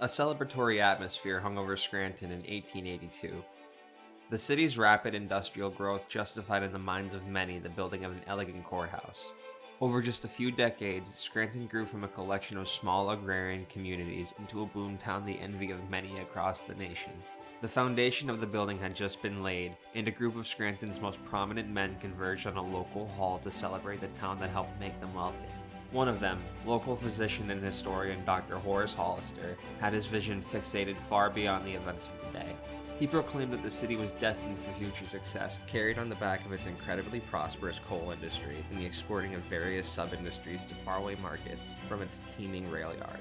A celebratory atmosphere hung over Scranton in 1882. The city's rapid industrial growth justified in the minds of many the building of an elegant courthouse. Over just a few decades, Scranton grew from a collection of small agrarian communities into a boomtown the envy of many across the nation. The foundation of the building had just been laid, and a group of Scranton's most prominent men converged on a local hall to celebrate the town that helped make them wealthy. One of them, local physician and historian Dr. Horace Hollister, had his vision fixated far beyond the events of the day. He proclaimed that the city was destined for future success, carried on the back of its incredibly prosperous coal industry and the exporting of various sub-industries to faraway markets from its teeming rail yard.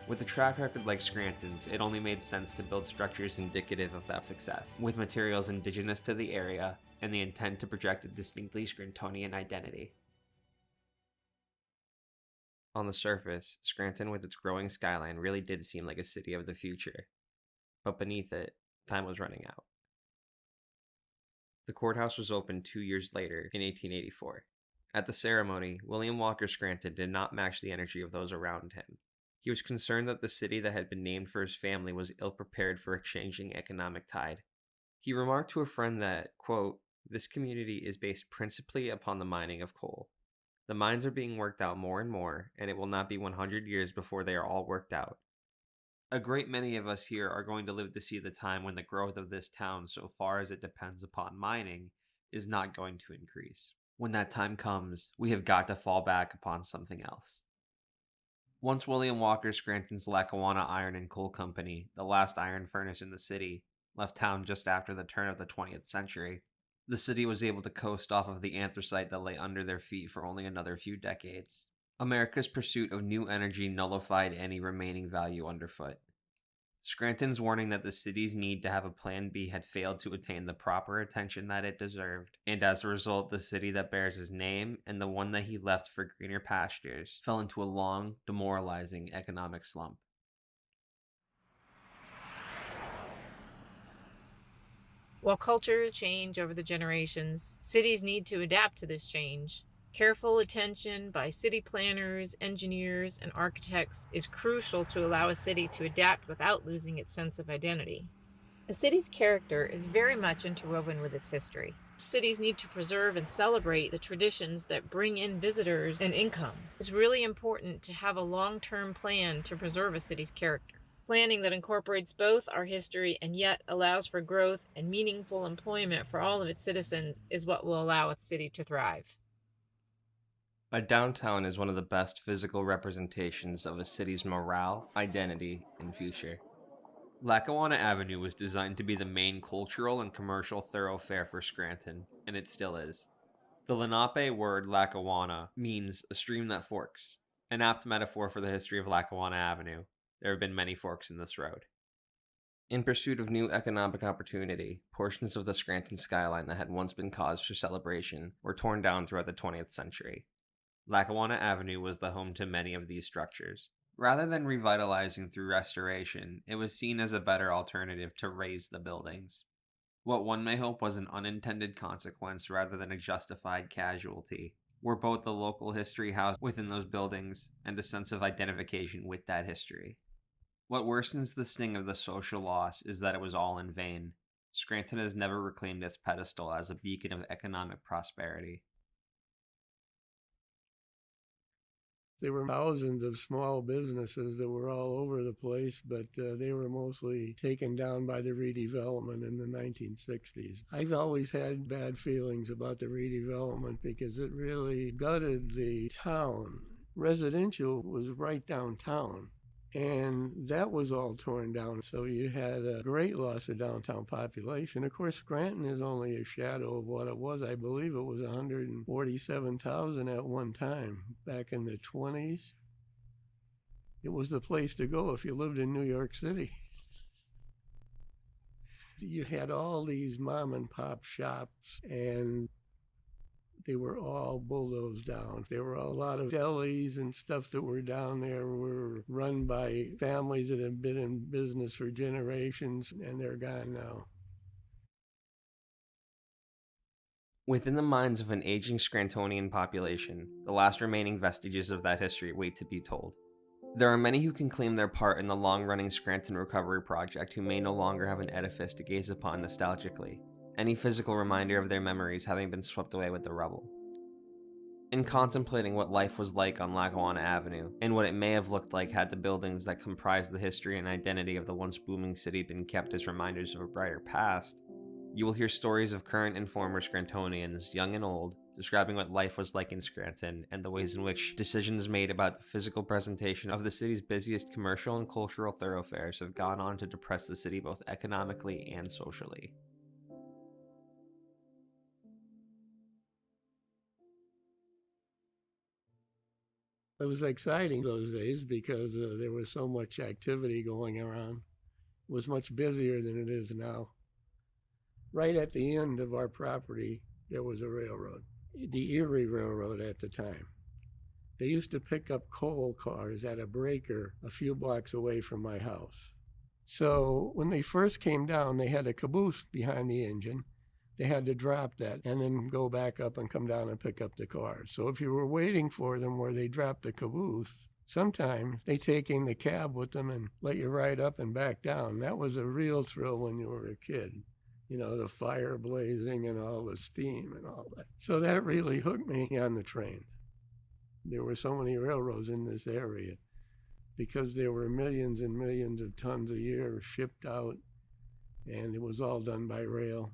With a track record like Scranton's, it only made sense to build structures indicative of that success, with materials indigenous to the area and the intent to project a distinctly Scrantonian identity. On the surface, Scranton with its growing skyline really did seem like a city of the future, but beneath it, time was running out. The courthouse was opened 2 years later, in 1884. At the ceremony, William Walker Scranton did not match the energy of those around him. He was concerned that the city that had been named for his family was ill-prepared for a changing economic tide. He remarked to a friend that, quote, "This community is based principally upon the mining of coal. The mines are being worked out more and more, and it will not be 100 years before they are all worked out. A great many of us here are going to live to see the time when the growth of this town, so far as it depends upon mining, is not going to increase. When that time comes, we have got to fall back upon something else." Once William Walker Scranton's Lackawanna Iron and Coal Company, the last iron furnace in the city, left town just after the turn of the 20th century, the city was able to coast off of the anthracite that lay under their feet for only another few decades. America's pursuit of new energy nullified any remaining value underfoot. Scranton's warning that the city's need to have a plan B had failed to attain the proper attention that it deserved, and as a result, the city that bears his name and the one that he left for greener pastures fell into a long, demoralizing economic slump. While cultures change over the generations, cities need to adapt to this change. Careful attention by city planners, engineers, and architects is crucial to allow a city to adapt without losing its sense of identity. A city's character is very much interwoven with its history. Cities need to preserve and celebrate the traditions that bring in visitors and income. It's really important to have a long-term plan to preserve a city's character. Planning that incorporates both our history and yet allows for growth and meaningful employment for all of its citizens is what will allow a city to thrive. A downtown is one of the best physical representations of a city's morale, identity, and future. Lackawanna Avenue was designed to be the main cultural and commercial thoroughfare for Scranton, and it still is. The Lenape word Lackawanna means a stream that forks, an apt metaphor for the history of Lackawanna Avenue. There have been many forks in this road. In pursuit of new economic opportunity, portions of the Scranton skyline that had once been cause for celebration were torn down throughout the 20th century. Lackawanna Avenue was the home to many of these structures. Rather than revitalizing through restoration, it was seen as a better alternative to raze the buildings. What one may hope was an unintended consequence rather than a justified casualty, were both the local history housed within those buildings and a sense of identification with that history. What worsens the sting of the social loss is that it was all in vain. Scranton has never reclaimed its pedestal as a beacon of economic prosperity. There were thousands of small businesses that were all over the place, but they were mostly taken down by the redevelopment in the 1960s. I've always had bad feelings about the redevelopment because it really gutted the town. Residential was right downtown, and that was all torn down. So you had a great loss of downtown population. Of course, Scranton is only a shadow of what it was. I believe it was 147,000 at one time back in the 20s. It was the place to go if you lived in New York City. You had all these mom and pop shops, and they were all bulldozed down. There were a lot of delis and stuff that were down there were run by families that had been in business for generations, and they're gone now. Within the minds of an aging Scrantonian population, the last remaining vestiges of that history wait to be told. There are many who can claim their part in the long-running Scranton Recovery Project who may no longer have an edifice to gaze upon nostalgically, any physical reminder of their memories having been swept away with the rubble. In contemplating what life was like on Lackawanna Avenue, and what it may have looked like had the buildings that comprise the history and identity of the once booming city been kept as reminders of a brighter past, you will hear stories of current and former Scrantonians, young and old, describing what life was like in Scranton and the ways in which decisions made about the physical presentation of the city's busiest commercial and cultural thoroughfares have gone on to depress the city both economically and socially. It was exciting those days because there was so much activity going around. It was much busier than it is now. Right at the end of our property, there was a railroad, the Erie Railroad at the time. They used to pick up coal cars at a breaker a few blocks away from my house. So when they first came down, they had a caboose behind the engine. They had to drop that and then go back up and come down and pick up the cars. So if you were waiting for them where they dropped the caboose, sometimes they take in the cab with them and let you ride up and back down. That was a real thrill when you were a kid. You know, the fire blazing and all the steam and all that. So that really hooked me on the train. There were so many railroads in this area because there were millions and millions of tons a year shipped out, and it was all done by rail.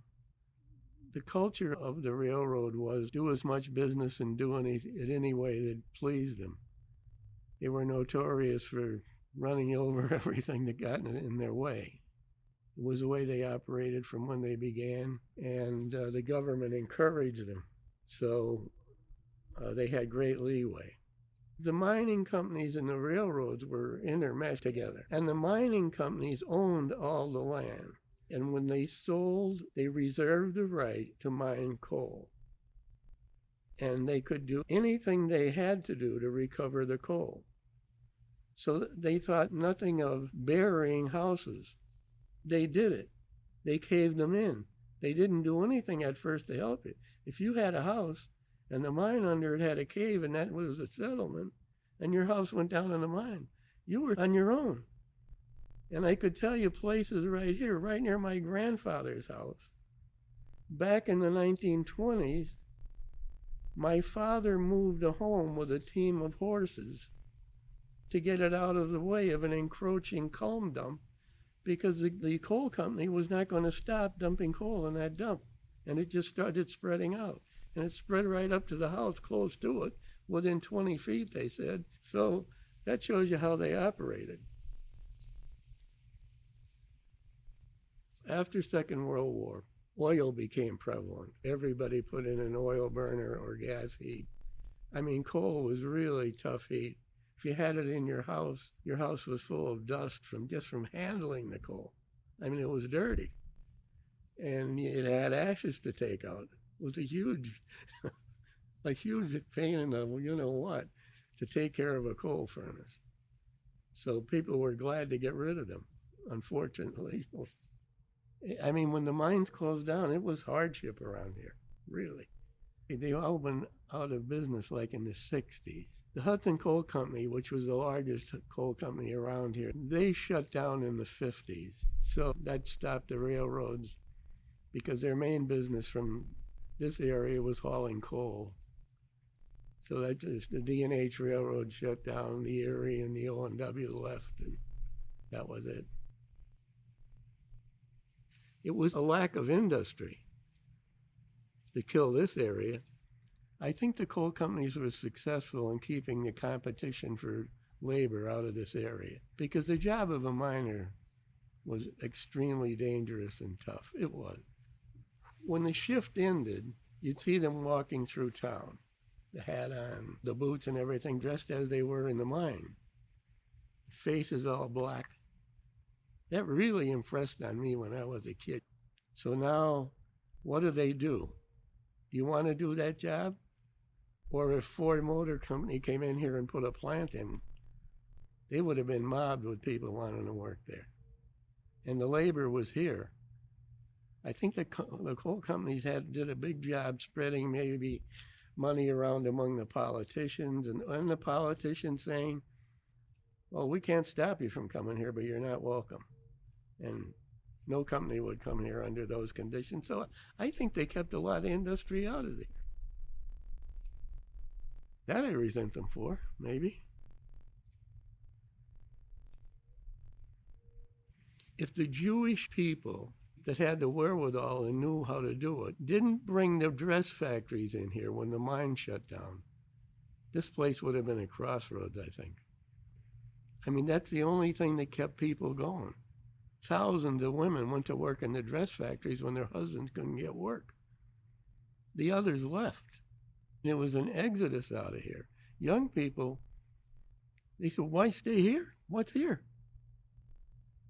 The culture of the railroad was do as much business and do it any way that pleased them. They were notorious for running over everything that got in their way. It was the way they operated from when they began, and the government encouraged them. So they had great leeway. The mining companies and the railroads were intermeshed together, and the mining companies owned all the land. And when they sold, they reserved the right to mine coal. And they could do anything they had to do to recover the coal. So they thought nothing of burying houses. They did it. They caved them in. They didn't do anything at first to help it. If you had a house and the mine under it had a cave and that was a settlement, and your house went down in the mine, you were on your own. And I could tell you places right here, right near my grandfather's house. Back in the 1920s, my father moved a home with a team of horses to get it out of the way of an encroaching coal dump because the coal company was not going to stop dumping coal in that dump. And it just started spreading out. And it spread right up to the house close to it, within 20 feet, they said. So that shows you how they operated. After Second World War, oil became prevalent. Everybody put in an oil burner or gas heat. I mean, coal was really tough heat. If you had it in your house was full of dust from handling the coal. I mean, it was dirty. And it had ashes to take out. It was a huge pain in the you-know-what to take care of a coal furnace. So people were glad to get rid of them, unfortunately. I mean, when the mines closed down, it was hardship around here, really. They all went out of business like in the 60s. The Hudson Coal Company, which was the largest coal company around here, they shut down in the 50s. So that stopped the railroads because their main business from this area was hauling coal. So that just, the D&H Railroad shut down, the Erie and the O&W left, and that was it. It was a lack of industry that killed this area. I think the coal companies were successful in keeping the competition for labor out of this area because the job of a miner was extremely dangerous and tough. It was. When the shift ended, you'd see them walking through town, the hat on, the boots and everything, dressed as they were in the mine. Faces all black. That really impressed on me when I was a kid. So now, what do? Do you want to do that job? Or if Ford Motor Company came in here and put a plant in, they would have been mobbed with people wanting to work there. And the labor was here. I think the coal companies did a big job spreading maybe money around among the politicians and the politicians saying, well, we can't stop you from coming here, but you're not welcome. And no company would come here under those conditions. So I think they kept a lot of industry out of there. That I resent them for, maybe. If the Jewish people that had the wherewithal and knew how to do it didn't bring the dress factories in here when the mine shut down, this place would have been a crossroads, I think. I mean, that's the only thing that kept people going. Thousands of women went to work in the dress factories when their husbands couldn't get work. The others left. And it was an exodus out of here. Young people, they said, why stay here? What's here?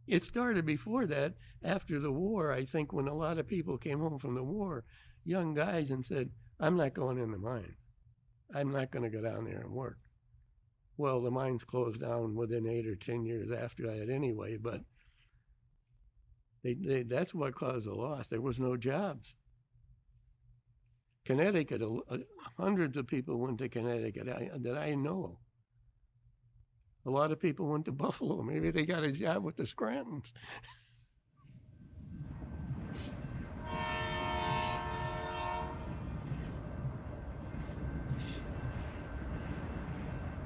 It started before that, after the war, I think, when a lot of people came home from the war, young guys, and said, I'm not going in the mine. I'm not going to go down there and work. Well, the mines closed down within 8 or 10 years after that anyway, but that's what caused the loss. There was no jobs. Connecticut, hundreds of people went to Connecticut that I know. A lot of people went to Buffalo. Maybe they got a job with the Scrantons.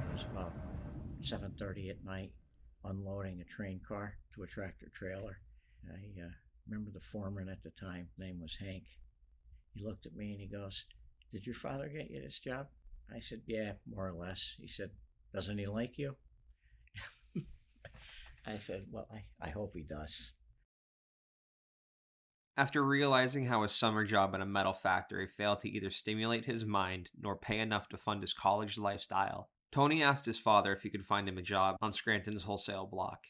It was about 7:30 at night, unloading a train car to a tractor trailer. I remember the foreman at the time. His name was Hank. He looked at me and he goes, "Did your father get you this job?" I said, "Yeah, more or less." He said, "Doesn't he like you?" I said, "Well, I hope he does." After realizing how a summer job in a metal factory failed to either stimulate his mind nor pay enough to fund his college lifestyle, Tony asked his father if he could find him a job on Scranton's wholesale block.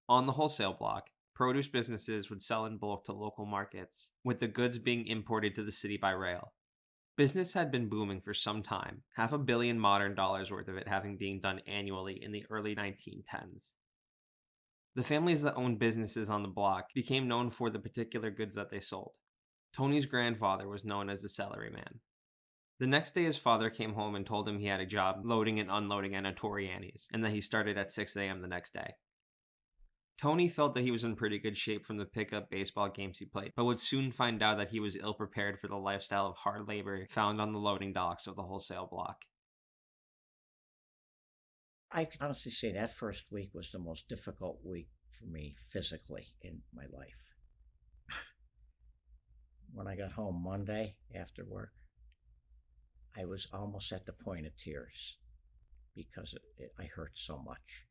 On the wholesale block, produce businesses would sell in bulk to local markets, with the goods being imported to the city by rail. Business had been booming for some time, $500 million modern dollars worth of it having been done annually in the early 1910s. The families that owned businesses on the block became known for the particular goods that they sold. Tony's grandfather was known as the celery man. The next day his father came home and told him he had a job loading and unloading at Notoriani's, and that he started at 6 a.m. the next day. Tony felt that he was in pretty good shape from the pickup baseball games he played, but would soon find out that he was ill-prepared for the lifestyle of hard labor found on the loading docks of the wholesale block. I can honestly say that first week was the most difficult week for me physically in my life. When I got home Monday after work, I was almost at the point of tears because I hurt so much.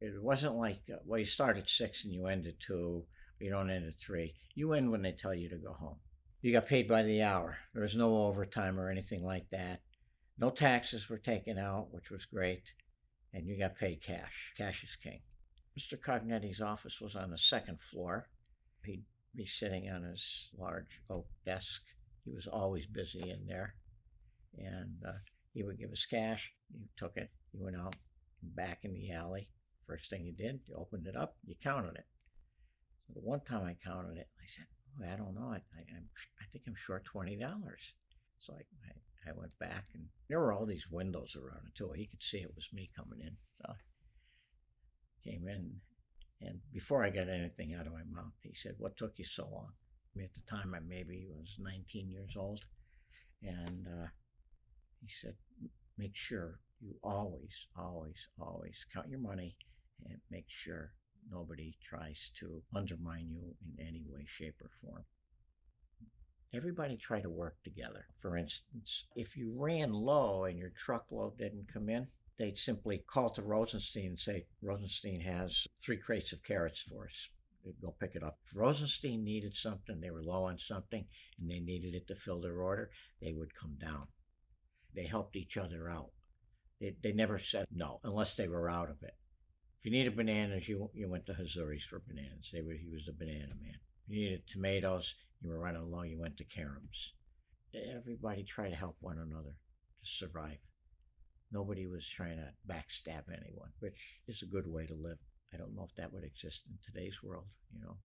It wasn't like, well, you start at 6 and you end at 2, you don't end at 3. You end when they tell you to go home. You got paid by the hour. There was no overtime or anything like that. No taxes were taken out, which was great. And you got paid cash. Cash is king. Mr. Cognetti's office was on the second floor. He'd be sitting on his large oak desk. He was always busy in there. And he would give us cash. You took it. You went out and back in the alley. First thing you did, you opened it up, you counted it. So the one time I counted it, I said, "Oh, I don't know. I think I'm short $20." So I went back, and there were all these windows around it too. He could see it was me coming in. So I came in, and before I got anything out of my mouth, he said, "What took you so long?" I mean, at the time, I maybe was 19 years old. And he said, "Make sure you always, always, always count your money and make sure nobody tries to undermine you in any way, shape, or form." Everybody tried to work together. For instance, if you ran low and your truckload didn't come in, they'd simply call to Rosenstein and say, "Rosenstein has 3 crates of carrots for us." They'd go pick it up. If Rosenstein needed something, they were low on something, and they needed it to fill their order, they would come down. They helped each other out. They never said no, unless they were out of it. If you needed bananas, you went to Hazuri's for bananas. He was the banana man. If you needed tomatoes, you were running low, you went to Karam's. Everybody tried to help one another to survive. Nobody was trying to backstab anyone, which is a good way to live. I don't know if that would exist in today's world, you know.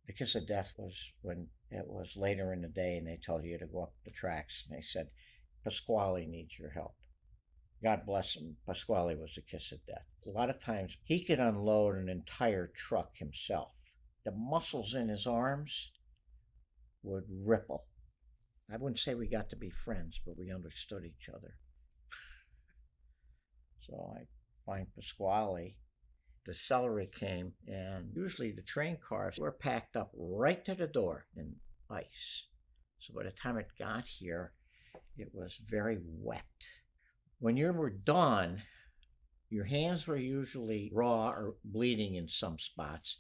The kiss of death was when it was later in the day and they told you to go up the tracks and they said, "Pasquale needs your help." God bless him, Pasquale was the kiss of death. A lot of times he could unload an entire truck himself. The muscles in his arms would ripple. I wouldn't say we got to be friends, but we understood each other. So I find Pasquale. The celery came, and usually the train cars were packed up right to the door in ice. So by the time it got here, it was very wet. When you were done, your hands were usually raw or bleeding in some spots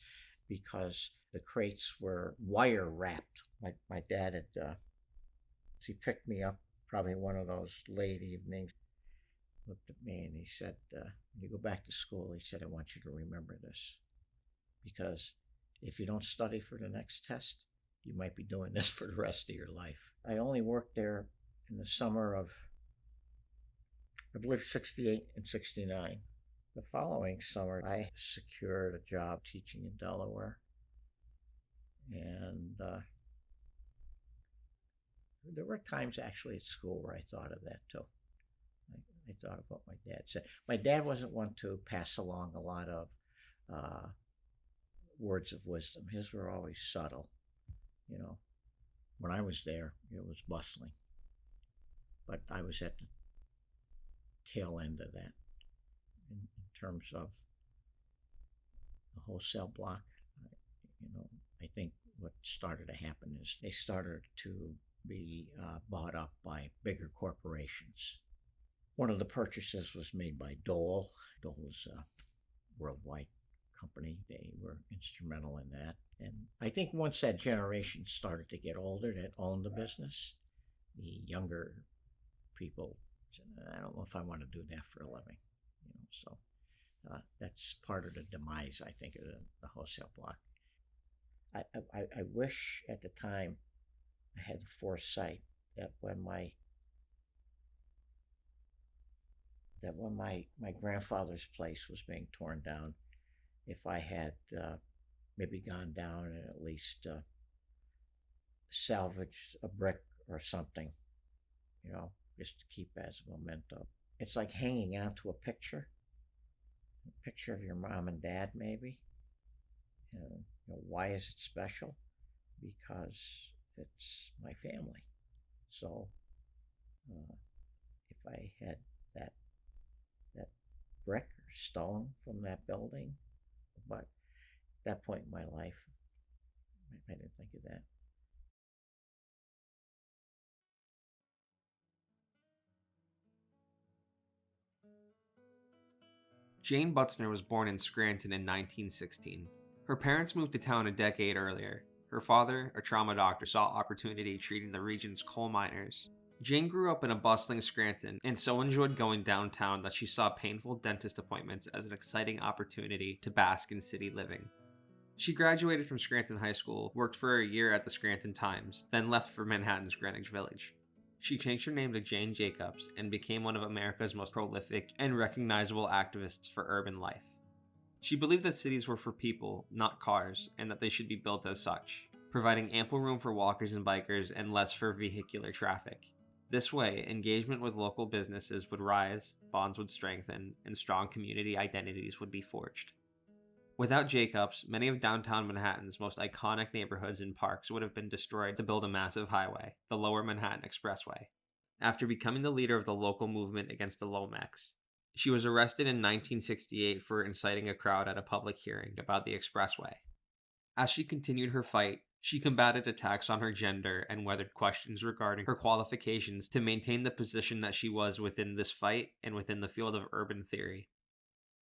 because the crates were wire wrapped. My dad had, he picked me up probably one of those late evenings, looked at me and he said, when you go back to school, he said, I want you to remember this, because if you don't study for the next test, you might be doing this for the rest of your life. I only worked there in the summer of, I believe, 68 and 69. The following summer, I secured a job teaching in Delaware. And there were times actually at school where I thought of that too. I thought of what my dad said. My dad wasn't one to pass along a lot of words of wisdom. His were always subtle. You know, when I was there, it was bustling. But I was at the tail end of that in terms of the wholesale block. I think what started to happen is they started to be bought up by bigger corporations. One of the purchases was made by Dole. Dole was a worldwide company. They were instrumental in that. And I think once that generation started to get older that owned the business, the younger people said, I don't know if I want to do that for a living. So that's part of the demise, I think, of the wholesale block. I wish at the time I had the foresight that when my grandfather's place was being torn down, if I had maybe gone down and at least salvaged a brick or something, just to keep as a memento. It's like hanging on to a picture of your mom and dad, maybe. And why is it special? Because it's my family. So if I had that brick or stone from that building, but at that point in my life, I didn't think of that. Jane Butzner was born in Scranton in 1916. Her parents moved to town a decade earlier. Her father, a trauma doctor, saw opportunity treating the region's coal miners. Jane grew up in a bustling Scranton and so enjoyed going downtown that she saw painful dentist appointments as an exciting opportunity to bask in city living. She graduated from Scranton High School, worked for a year at the Scranton Times, then left for Manhattan's Greenwich Village. She changed her name to Jane Jacobs and became one of America's most prolific and recognizable activists for urban life. She believed that cities were for people, not cars, and that they should be built as such, providing ample room for walkers and bikers and less for vehicular traffic. This way, engagement with local businesses would rise, bonds would strengthen, and strong community identities would be forged. Without Jacobs, many of downtown Manhattan's most iconic neighborhoods and parks would have been destroyed to build a massive highway, the Lower Manhattan Expressway. After becoming the leader of the local movement against the Lomex, she was arrested in 1968 for inciting a crowd at a public hearing about the expressway. As she continued her fight, she combated attacks on her gender and weathered questions regarding her qualifications to maintain the position that she was within this fight and within the field of urban theory.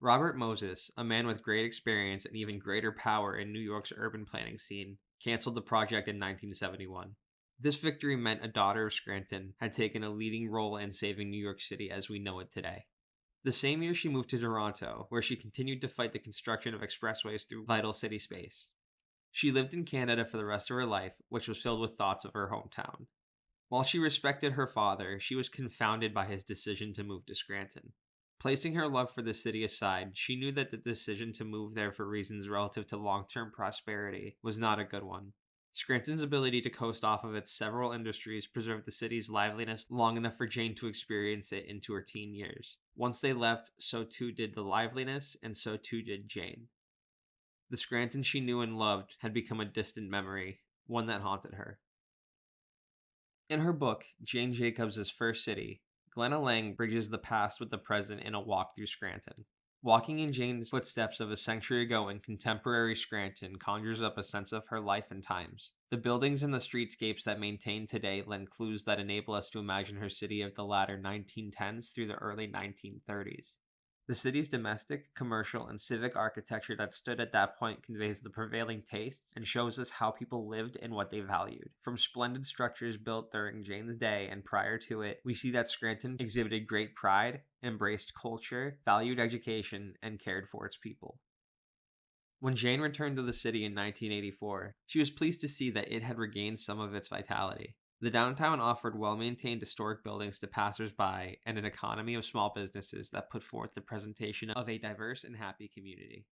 Robert Moses, a man with great experience and even greater power in New York's urban planning scene, canceled the project in 1971. This victory meant a daughter of Scranton had taken a leading role in saving New York City as we know it today. The same year she moved to Toronto, where she continued to fight the construction of expressways through vital city space. She lived in Canada for the rest of her life, which was filled with thoughts of her hometown. While she respected her father, she was confounded by his decision to move to Scranton. Placing her love for the city aside, she knew that the decision to move there for reasons relative to long-term prosperity was not a good one. Scranton's ability to coast off of its several industries preserved the city's liveliness long enough for Jane to experience it into her teen years. Once they left, so too did the liveliness, and so too did Jane. The Scranton she knew and loved had become a distant memory, one that haunted her. In her book, Jane Jacobs' First City, Glenna Lang bridges the past with the present in a walk through Scranton. Walking in Jane's footsteps of a century ago in contemporary Scranton conjures up a sense of her life and times. The buildings and the streetscapes that maintain today lend clues that enable us to imagine her city of the latter 1910s through the early 1930s. The city's domestic, commercial, and civic architecture that stood at that point conveys the prevailing tastes and shows us how people lived and what they valued. From splendid structures built during Jane's day and prior to it, we see that Scranton exhibited great pride, embraced culture, valued education, and cared for its people. When Jane returned to the city in 1984, she was pleased to see that it had regained some of its vitality. The downtown offered well-maintained historic buildings to passers-by and an economy of small businesses that put forth the presentation of a diverse and happy community.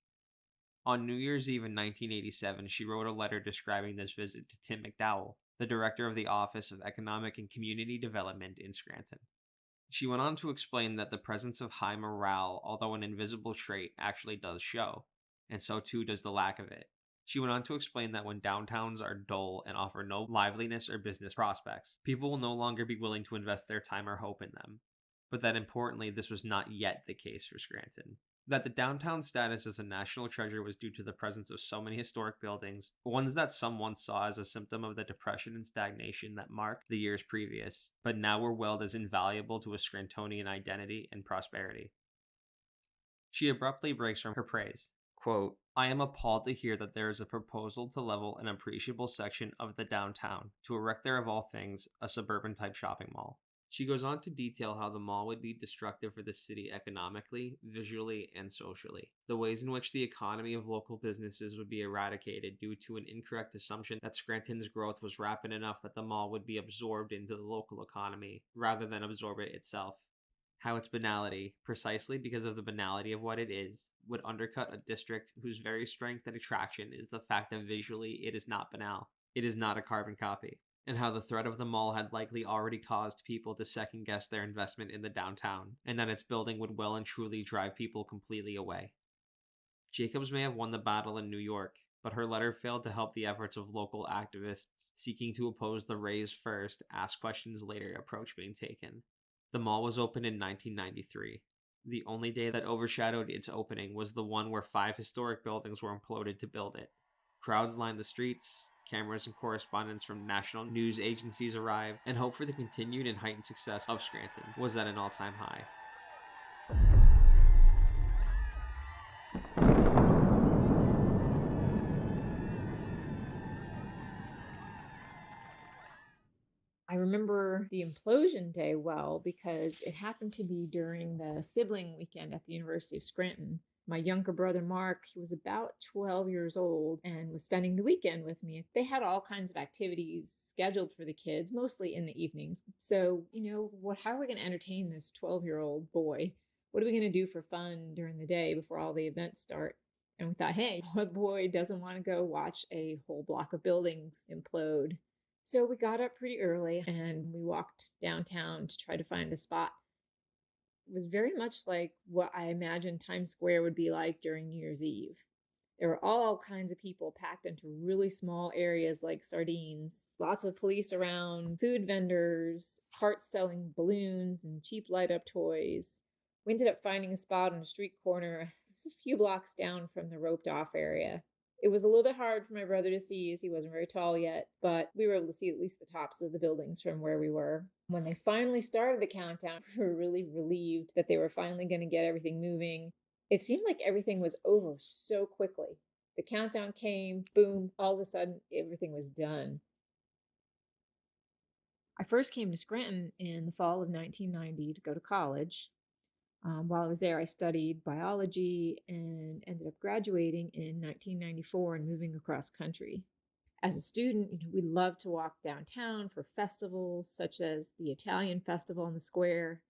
On New Year's Eve in 1987, she wrote a letter describing this visit to Tim McDowell, the director of the Office of Economic and Community Development in Scranton. She went on to explain that the presence of high morale, although an invisible trait, actually does show, and so too does the lack of it. She went on to explain that when downtowns are dull and offer no liveliness or business prospects, people will no longer be willing to invest their time or hope in them. But that importantly, this was not yet the case for Scranton. That the downtown status as a national treasure was due to the presence of so many historic buildings, ones that some once saw as a symptom of the depression and stagnation that marked the years previous, but now were willed as invaluable to a Scrantonian identity and prosperity. She abruptly breaks from her praise. Quote, I am appalled to hear that there is a proposal to level an appreciable section of the downtown, to erect there of all things a suburban-type shopping mall. She goes on to detail how the mall would be destructive for the city economically, visually, and socially. The ways in which the economy of local businesses would be eradicated due to an incorrect assumption that Scranton's growth was rapid enough that the mall would be absorbed into the local economy, rather than absorb it itself. How its banality, precisely because of the banality of what it is, would undercut a district whose very strength and attraction is the fact that visually it is not banal. It is not a carbon copy. And how the threat of the mall had likely already caused people to second guess their investment in the downtown, and that its building would well and truly drive people completely away. Jacobs may have won the battle in New York, but her letter failed to help the efforts of local activists seeking to oppose the raise first, ask questions later approach being taken. The mall was opened in 1993. The only day that overshadowed its opening was the one where 5 historic buildings were imploded to build it. Crowds lined the streets, cameras and correspondents from national news agencies arrived, and hope for the continued and heightened success of Scranton was at an all-time high. I remember the implosion day well because it happened to be during the sibling weekend at the University of Scranton. My younger brother, Mark, he was about 12 years old and was spending the weekend with me. They had all kinds of activities scheduled for the kids, mostly in the evenings. So, how are we going to entertain this 12-year-old boy? What are we going to do for fun during the day before all the events start? And we thought, hey, what boy doesn't want to go watch a whole block of buildings implode? So we got up pretty early and we walked downtown to try to find a spot. It was very much like what I imagined Times Square would be like during New Year's Eve. There were all kinds of people packed into really small areas like sardines. Lots of police around, food vendors, carts selling balloons and cheap light-up toys. We ended up finding a spot on a street corner. It was a few blocks down from the roped-off area. It was a little bit hard for my brother to see as he wasn't very tall yet, but we were able to see at least the tops of the buildings from where we were. When they finally started the countdown, we were really relieved that they were finally going to get everything moving. It seemed like everything was over so quickly. The countdown came, boom, all of a sudden everything was done. I first came to Scranton in the fall of 1990 to go to college. While I was there, I studied biology and ended up graduating in 1994 and moving across country. As a student, we loved to walk downtown for festivals such as the Italian Festival in the Square.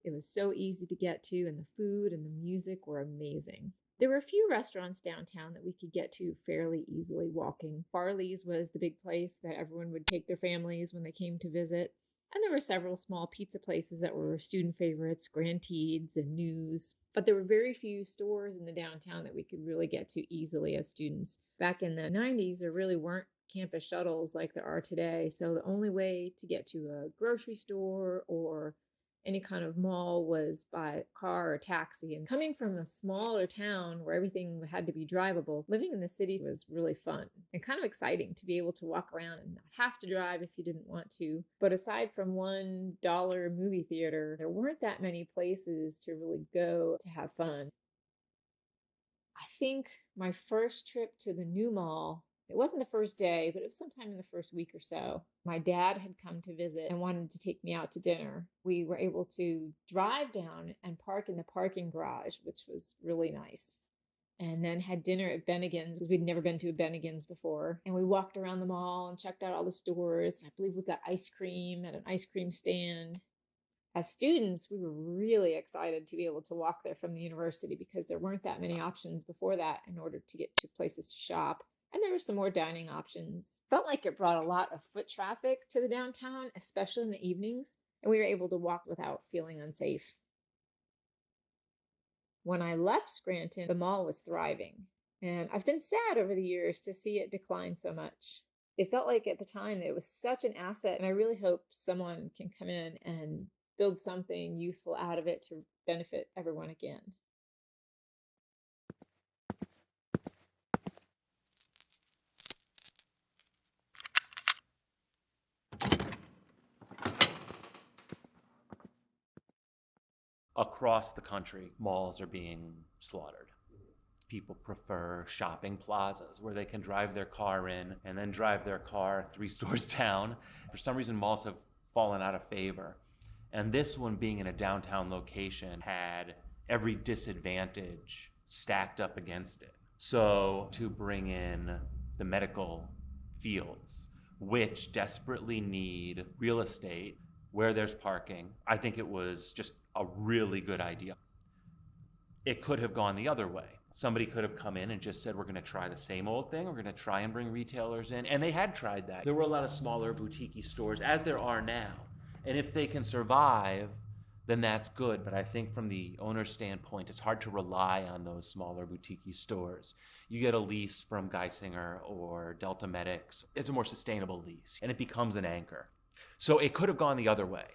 It was so easy to get to, and the food and the music were amazing. There were a few restaurants downtown that we could get to fairly easily walking. Farley's was the big place that everyone would take their families when they came to visit. And there were several small pizza places that were student favorites, Scrantonians and News. But there were very few stores in the downtown that we could really get to easily as students. Back in the 90s, there really weren't campus shuttles like there are today. So the only way to get to a grocery store or any kind of mall was by car or taxi. And coming from a smaller town where everything had to be drivable, living in the city was really fun and kind of exciting to be able to walk around and not have to drive if you didn't want to. But aside from $1 movie theater, there weren't that many places to really go to have fun. I think my first trip to the new mall, it wasn't the first day, but it was sometime in the first week or so. My dad had come to visit and wanted to take me out to dinner. We were able to drive down and park in the parking garage, which was really nice. And then had dinner at Bennigan's because we'd never been to a Bennigan's before. And we walked around the mall and checked out all the stores. I believe we got ice cream at an ice cream stand. As students, we were really excited to be able to walk there from the university because there weren't that many options before that in order to get to places to shop. And there were some more dining options. Felt like it brought a lot of foot traffic to the downtown, especially in the evenings, and we were able to walk without feeling unsafe. When I left Scranton, the mall was thriving, and I've been sad over the years to see it decline so much. It felt like at the time that it was such an asset, and I really hope someone can come in and build something useful out of it to benefit everyone again. Across the country, malls are being slaughtered. People prefer shopping plazas where they can drive their car in and then drive their car 3 stores down. For some reason, malls have fallen out of favor. And this one, being in a downtown location, had every disadvantage stacked up against it. So to bring in the medical fields, which desperately need real estate where there's parking, I think it was just a really good idea. It could have gone the other way. Somebody could have come in and just said, we're going to try the same old thing. We're going to try and bring retailers in. And they had tried that. There were a lot of smaller boutique stores, as there are now. And if they can survive, then that's good. But I think from the owner's standpoint, it's hard to rely on those smaller boutique stores. You get a lease from Geisinger or Delta Medics. It's a more sustainable lease, and it becomes an anchor. So it could have gone the other way.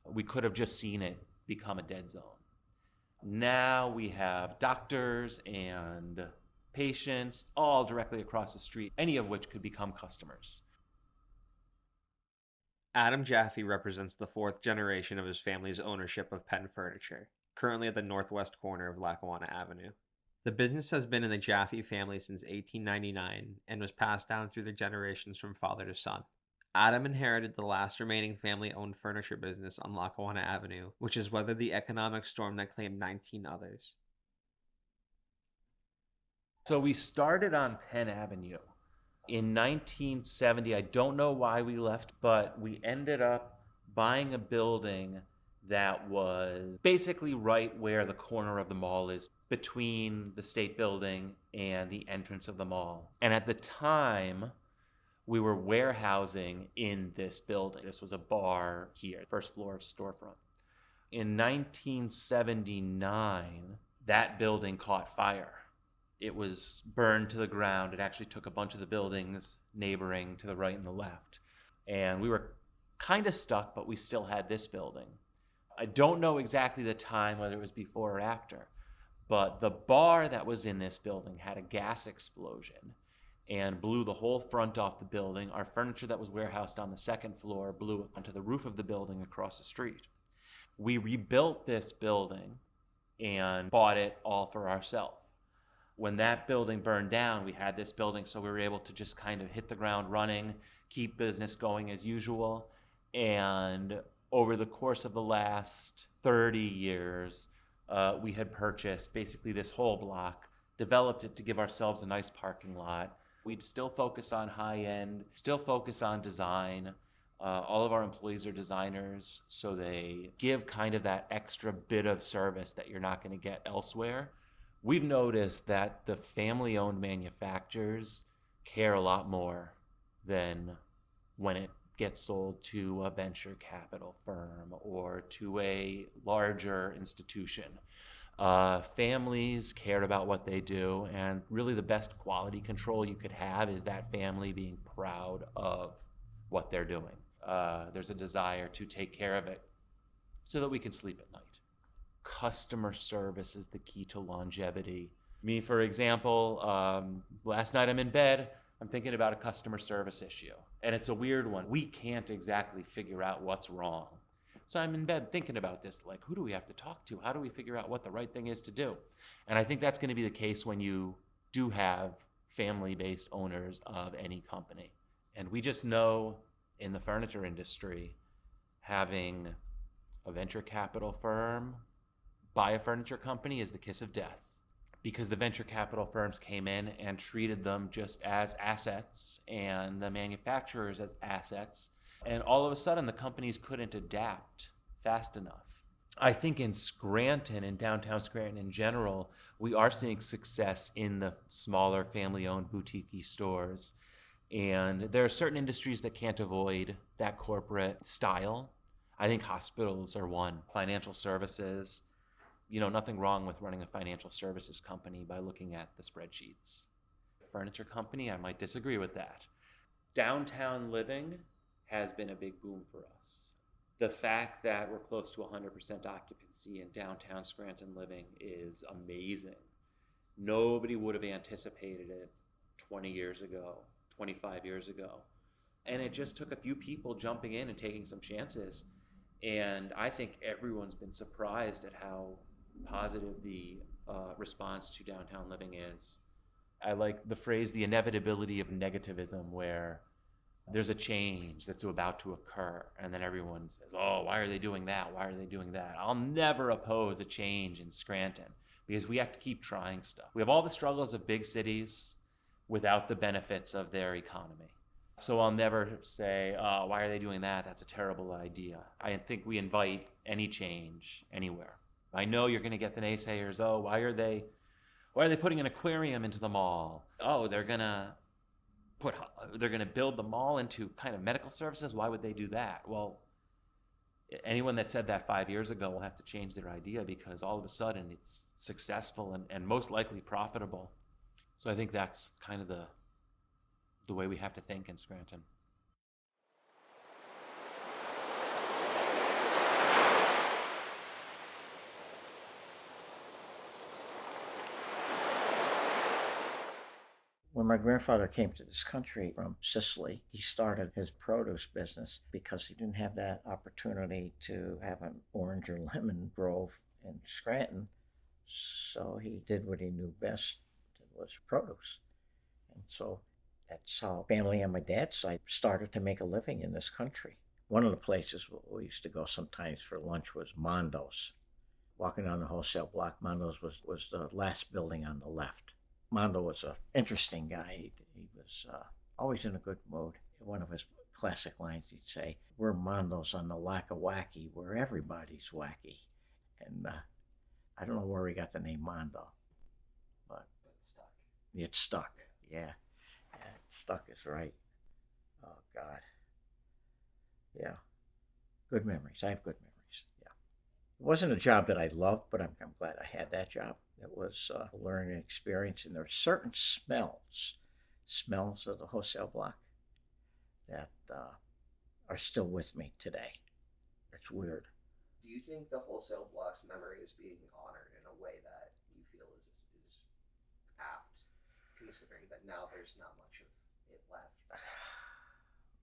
We could have just seen it become a dead zone. Now we have doctors and patients all directly across the street, any of which could become customers. Adam Jaffe represents the 4th generation of his family's ownership of Penn Furniture, currently at the northwest corner of Lackawanna Avenue. The business has been in the Jaffe family since 1899 and was passed down through the generations from father to son. Adam inherited the last remaining family-owned furniture business on Lackawanna Avenue, which has weathered the economic storm that claimed 19 others. So we started on Penn Avenue in 1970. I don't know why we left, but we ended up buying a building that was basically right where the corner of the mall is, between the State Building and the entrance of the mall. And at the time, we were warehousing in this building. This was a bar here, first floor storefront. In 1979, that building caught fire. It was burned to the ground. It actually took a bunch of the buildings neighboring to the right and the left. And we were kind of stuck, but we still had this building. I don't know exactly the time, whether it was before or after, but the bar that was in this building had a gas explosion and blew the whole front off the building. Our furniture that was warehoused on the 2nd floor blew onto the roof of the building across the street. We rebuilt this building and bought it all for ourselves. When that building burned down, we had this building, so we were able to just kind of hit the ground running, keep business going as usual. And over the course of the last 30 years, we had purchased basically this whole block, developed it to give ourselves a nice parking lot. We'd still focus on high end, still focus on design. All of our employees are designers, so they give kind of that extra bit of service that you're not going to get elsewhere. we've noticed that the family-owned manufacturers care a lot more than when it gets sold to a venture capital firm or to a larger institution. Families cared about what they do, and really the best quality control you could have is that family being proud of what they're doing. There's a desire to take care of it so that we can sleep at night. Customer service is the key to longevity. Me, for example, last night I'm in bed, I'm thinking about a customer service issue, and it's a weird one. We can't exactly figure out what's wrong. So I'm in bed thinking about this, like, who do we have to talk to? How do we figure out what the right thing is to do? And I think that's going to be the case when you do have family-based owners of any company. And we just know in the furniture industry, having a venture capital firm buy a furniture company is the kiss of death, because the venture capital firms came in and treated them just as assets and the manufacturers as assets. And all of a sudden, the companies couldn't adapt fast enough. I think in Scranton, in downtown Scranton in general, we are seeing success in the smaller family-owned boutique stores. And there are certain industries that can't avoid that corporate style. I think hospitals are one. Financial services, nothing wrong with running a financial services company by looking at the spreadsheets. Furniture company, I might disagree with that. Downtown living has been a big boom for us. The fact that we're close to 100% occupancy in downtown Scranton living is amazing. Nobody would have anticipated it 20 years ago, 25 years ago. And it just took a few people jumping in and taking some chances. And I think everyone's been surprised at how positive the response to downtown living is. I like the phrase, the inevitability of negativism, where there's a change that's about to occur, and then everyone says, oh, why are they doing that? Why are they doing that? I'll never oppose a change in Scranton because we have to keep trying stuff. We have all the struggles of big cities without the benefits of their economy. So I'll never say, oh, why are they doing that? That's a terrible idea. I think we invite any change anywhere. I know you're going to get the naysayers. Oh, why are they putting an aquarium into the mall? Oh, they're going to build the mall into kind of medical services. Why would they do that? Well, anyone that said that 5 years ago will have to change their idea, because all of a sudden it's successful and most likely profitable. So I think that's kind of the way we have to think in Scranton. When my grandfather came to this country from Sicily, he started his produce business because he didn't have that opportunity to have an orange or lemon grove in Scranton. So he did what he knew best, was produce. And so that's how family on my dad's side started to make a living in this country. One of the places we used to go sometimes for lunch was Mondo's. Walking down the wholesale block, Mondo's was the last building on the left. Mondo was an interesting guy. He was always in a good mood. One of his classic lines, he'd say, we're Mondo's on the Lackawanna, where everybody's wacky. And I don't know where he got the name Mondo, but it's stuck. It's stuck, yeah. It's stuck is right. Oh, God. Yeah. Good memories. I have good memories, yeah. It wasn't a job that I loved, but I'm glad I had that job. It was a learning experience, and there are certain smells of the wholesale block that are still with me today. It's weird. Do you think the wholesale block's memory is being honored in a way that you feel is apt, considering that now there's not much of it left?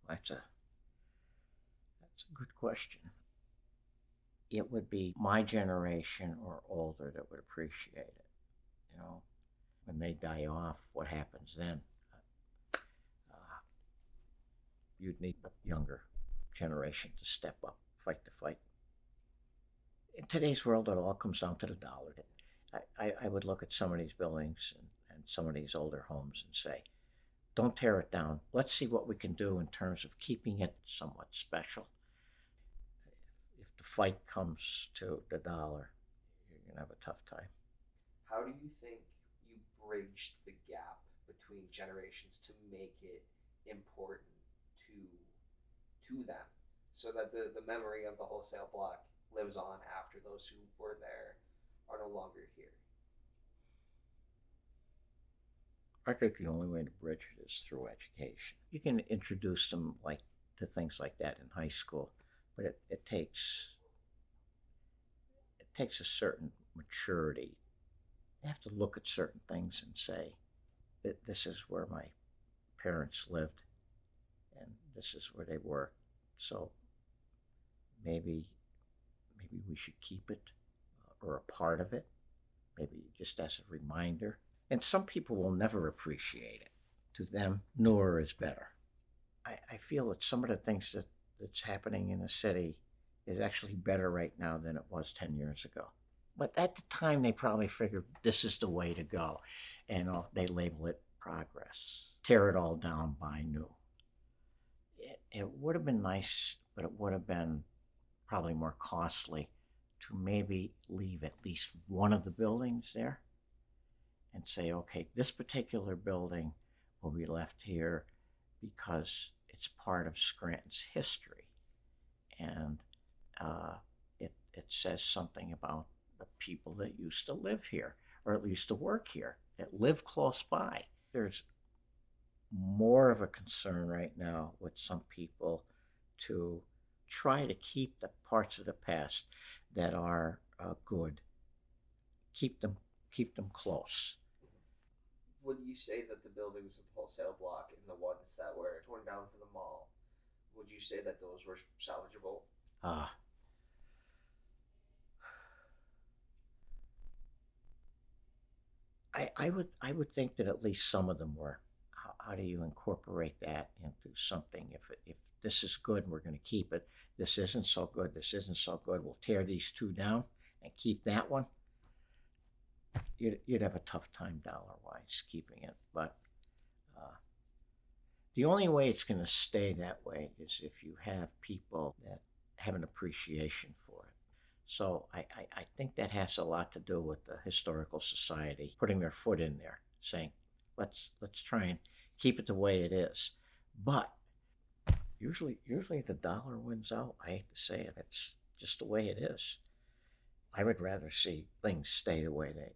That's a good question. It would be my generation or older that would appreciate it. When they die off, what happens then? You'd need the younger generation to step up, fight the fight. In today's world, it all comes down to the dollar. I would look at some of these buildings and some of these older homes and say, don't tear it down. Let's see what we can do in terms of keeping it somewhat special. If the fight comes to the dollar, you're going to have a tough time. How do you think you bridged the gap between generations to make it important to them, so that the memory of the wholesale block lives on after those who were there are no longer here? I think the only way to bridge it is through education. You can introduce them to things like that in high school, but it takes a certain maturity. You have to look at certain things and say that this is where my parents lived and this is where they worked. So maybe we should keep it, or a part of it, maybe just as a reminder. And some people will never appreciate it. To them, newer is better. I feel that some of the things that's happening in the city is actually better right now than it was 10 years ago. But at the time, they probably figured this is the way to go. And they label it progress. Tear it all down, buy new. It would have been nice, but it would have been probably more costly to maybe leave at least one of the buildings there and say, okay, this particular building will be left here because it's part of Scranton's history. And it says something about the people that used to live here, or at least to work here, that live close by. There's more of a concern right now with some people to try to keep the parts of the past that are good, keep them close. Would you say that the buildings of the wholesale block and the ones that were torn down for the mall, would you say that those were salvageable? I would think that at least some of them were. How do you incorporate that into something? If this is good, we're going to keep it. This isn't so good. We'll tear these two down and keep that one. You'd have a tough time dollar-wise keeping it. But the only way it's going to stay that way is if you have people that have an appreciation for it. So I think that has a lot to do with the Historical Society putting their foot in there, saying, let's try and keep it the way it is. But usually the dollar wins out. I hate to say it. It's just the way it is. I would rather see things stay the way they,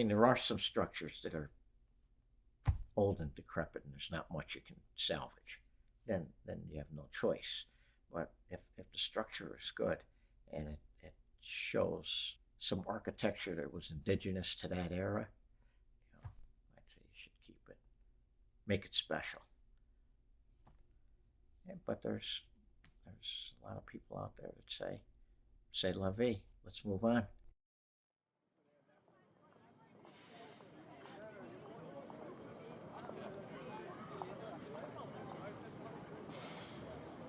there are some structures that are old and decrepit and there's not much you can salvage. Then you have no choice. But if the structure is good and it shows some architecture that was indigenous to that era, I'd say you should keep it. Make it special. Yeah, but there's a lot of people out there that say la vie. Let's move on.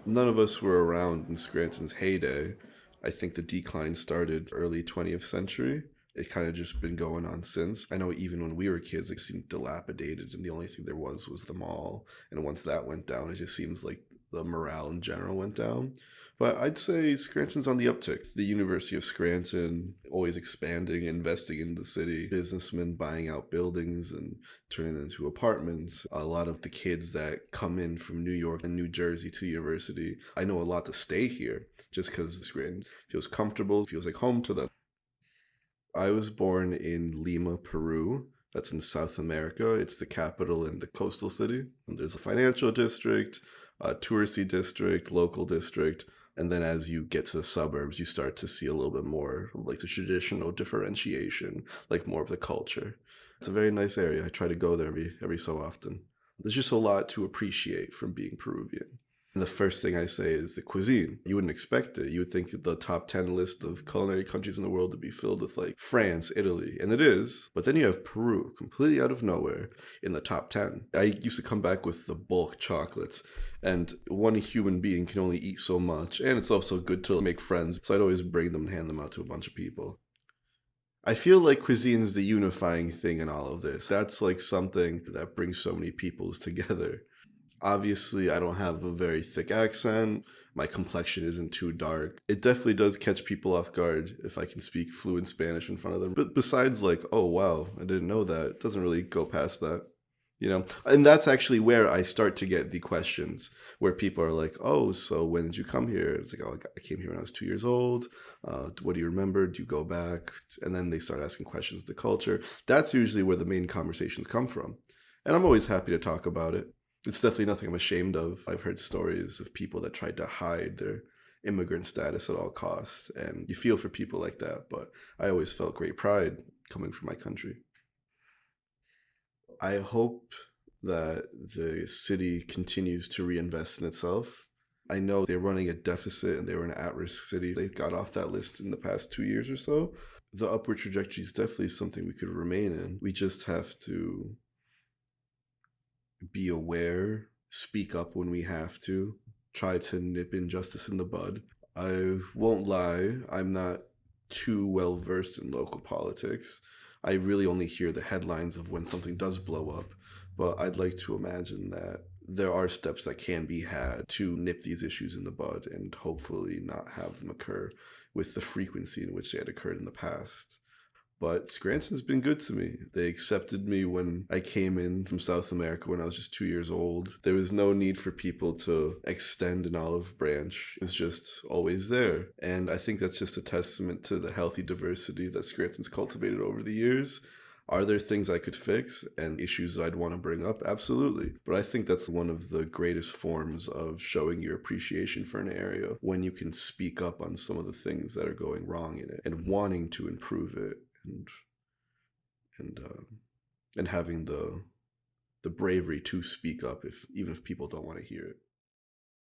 None of us were around in Scranton's heyday. I think the decline started early 20th century. It kind of just been going on since. I know even when we were kids, it seemed dilapidated, and the only thing there was the mall. And once that went down, it just seems like the morale in general went down. But I'd say Scranton's on the uptick. The University of Scranton always expanding, investing in the city. Businessmen buying out buildings and turning them into apartments. A lot of the kids that come in from New York and New Jersey to university, I know a lot to stay here just because Scranton feels comfortable, feels like home to them. I was born in Lima, Peru. That's in South America. It's the capital and the coastal city. And there's a financial district, a touristy district, local district. And then as you get to the suburbs, you start to see a little bit more like the traditional differentiation, like more of the culture. It's a very nice area. I try to go there every so often. There's just a lot to appreciate from being Peruvian. And the first thing I say is the cuisine. You wouldn't expect it. You would think the top 10 list of culinary countries in the world would be filled with like France, Italy, and it is. But then you have Peru, completely out of nowhere, in the top 10. I used to come back with the bulk chocolates, and one human being can only eat so much, and it's also good to make friends, so I'd always bring them and hand them out to a bunch of people. I feel like cuisine is the unifying thing in all of this. That's like something that brings so many peoples together. Obviously, I don't have a very thick accent. My complexion isn't too dark. It definitely does catch people off guard if I can speak fluent Spanish in front of them. But besides, like, oh, wow, I didn't know that, it doesn't really go past that. And that's actually where I start to get the questions where people are like, oh, so when did you come here? It's like, oh, I came here when I was 2 years old. What do you remember? Do you go back? And then they start asking questions of the culture. That's usually where the main conversations come from. And I'm always happy to talk about it. It's definitely nothing I'm ashamed of. I've heard stories of people that tried to hide their immigrant status at all costs. And you feel for people like that. But I always felt great pride coming from my country. I hope that the city continues to reinvest in itself. I know they're running a deficit and they were an at-risk city. They got off that list in the past 2 years or so. The upward trajectory is definitely something we could remain in. We just have to be aware, speak up when we have to, try to nip injustice in the bud. I won't lie, I'm not too well versed in local politics. I really only hear the headlines of when something does blow up, but I'd like to imagine that there are steps that can be had to nip these issues in the bud and hopefully not have them occur with the frequency in which they had occurred in the past. But Scranton's been good to me. They accepted me when I came in from South America when I was just 2 years old. There was no need for people to extend an olive branch. It's just always there. And I think that's just a testament to the healthy diversity that Scranton's cultivated over the years. Are there things I could fix and issues that I'd want to bring up? Absolutely. But I think that's one of the greatest forms of showing your appreciation for an area, when you can speak up on some of the things that are going wrong in it and wanting to improve it. And having the bravery to speak up even if people don't want to hear it.